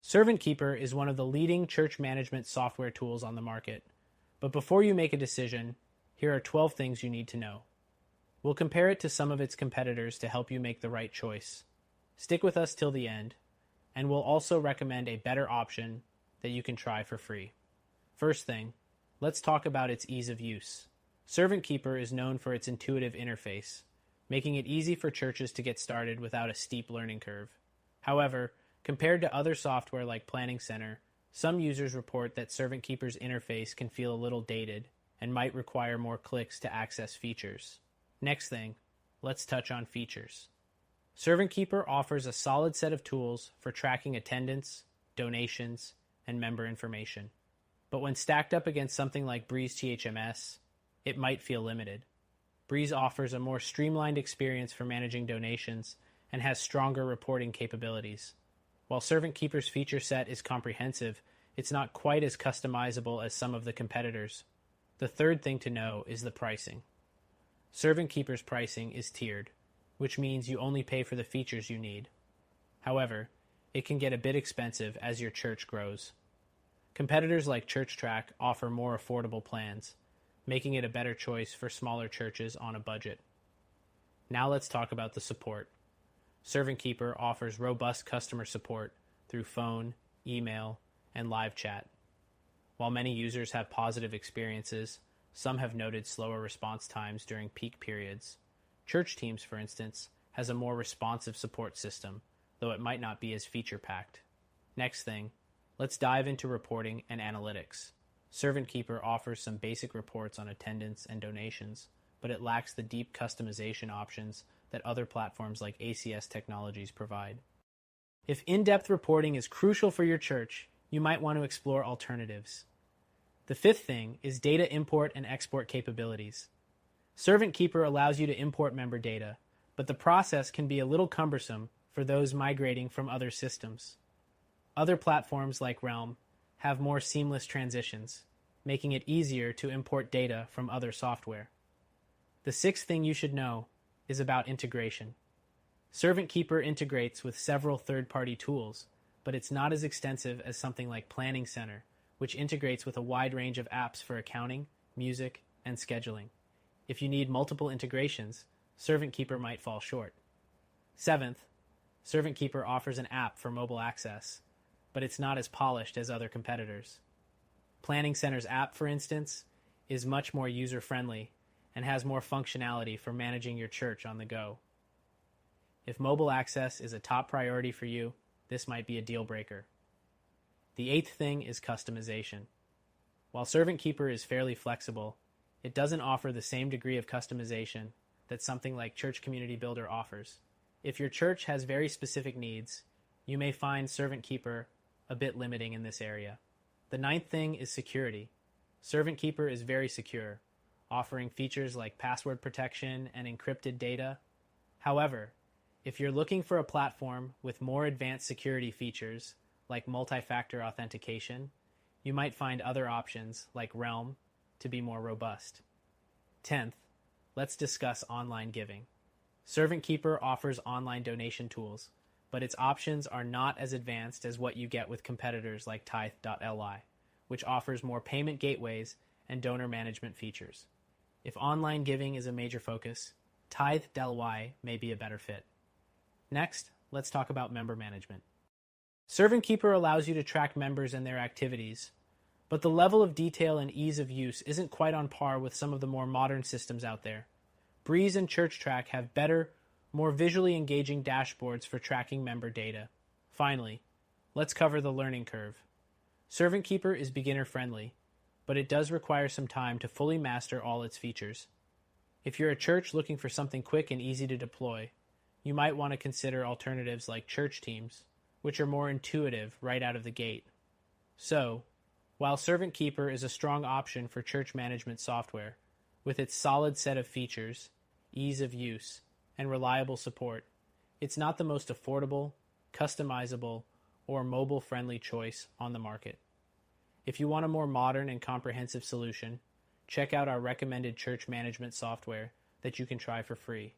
Servant Keeper is one of the leading church management software tools on the market. But before you make a decision, here are 12 things you need to know. We'll compare it to some of its competitors to help you make the right choice. Stick with us till the end, and we'll also recommend a better option that you can try for free. First thing, let's talk about its ease of use. Servant Keeper is known for its intuitive interface, making it easy for churches to get started without a steep learning curve. However, compared to other software like Planning Center, some users report that Servant Keeper's interface can feel a little dated and might require more clicks to access features. Next thing, let's touch on features. Servant Keeper offers a solid set of tools for tracking attendance, donations, and member information. But when stacked up against something like Breeze THMS, it might feel limited. Breeze offers a more streamlined experience for managing donations and has stronger reporting capabilities. While Servant Keeper's feature set is comprehensive, it's not quite as customizable as some of the competitors. The third thing to know is the pricing. Servant Keeper's pricing is tiered, which means you only pay for the features you need. However, it can get a bit expensive as your church grows. Competitors like ChurchTrack offer more affordable plans, making it a better choice for smaller churches on a budget. Now let's talk about the support. Servant Keeper offers robust customer support through phone, email, and live chat. While many users have positive experiences, some have noted slower response times during peak periods. Church Teams, for instance, has a more responsive support system, though it might not be as feature-packed. Next thing, let's dive into reporting and analytics. Servant Keeper offers some basic reports on attendance and donations, but it lacks the deep customization options that other platforms like ACS Technologies provide. If in-depth reporting is crucial for your church, you might want to explore alternatives. The fifth thing is data import and export capabilities. Servant Keeper allows you to import member data, but the process can be a little cumbersome for those migrating from other systems. Other platforms like Realm have more seamless transitions, making it easier to import data from other software. The sixth thing you should know is about integration. Servant Keeper integrates with several third-party tools, but it's not as extensive as something like Planning Center, which integrates with a wide range of apps for accounting, music, and scheduling. If you need multiple integrations, Servant Keeper might fall short. Seventh, Servant Keeper offers an app for mobile access, but it's not as polished as other competitors. Planning Center's app, for instance, is much more user-friendly and has more functionality for managing your church on the go. If mobile access is a top priority for you, this might be a deal breaker. The eighth thing is customization. While Servant Keeper is fairly flexible, it doesn't offer the same degree of customization that something like Church Community Builder offers. If your church has very specific needs, you may find Servant Keeper a bit limiting in this area. The ninth thing is security. Servant Keeper is very secure, offering features like password protection and encrypted data. However, if you're looking for a platform with more advanced security features like multi-factor authentication, you might find other options like Realm to be more robust. 10th, let's discuss online giving. Servant Keeper offers online donation tools, but its options are not as advanced as what you get with competitors like Tithe.ly, which offers more payment gateways and donor management features. If online giving is a major focus, Tithe.ly may be a better fit. Next, let's talk about member management. Servant Keeper allows you to track members and their activities, but the level of detail and ease of use isn't quite on par with some of the more modern systems out there. Breeze and ChurchTrack have better, more visually engaging dashboards for tracking member data. Finally, let's cover the learning curve. Servant Keeper is beginner-friendly, but it does require some time to fully master all its features. If you're a church looking for something quick and easy to deploy, you might want to consider alternatives like Church Teams, which are more intuitive right out of the gate. So, while Servant Keeper is a strong option for church management software, with its solid set of features, ease of use, and reliable support, it's not the most affordable, customizable, or mobile-friendly choice on the market. If you want a more modern and comprehensive solution, check out our recommended church management software that you can try for free.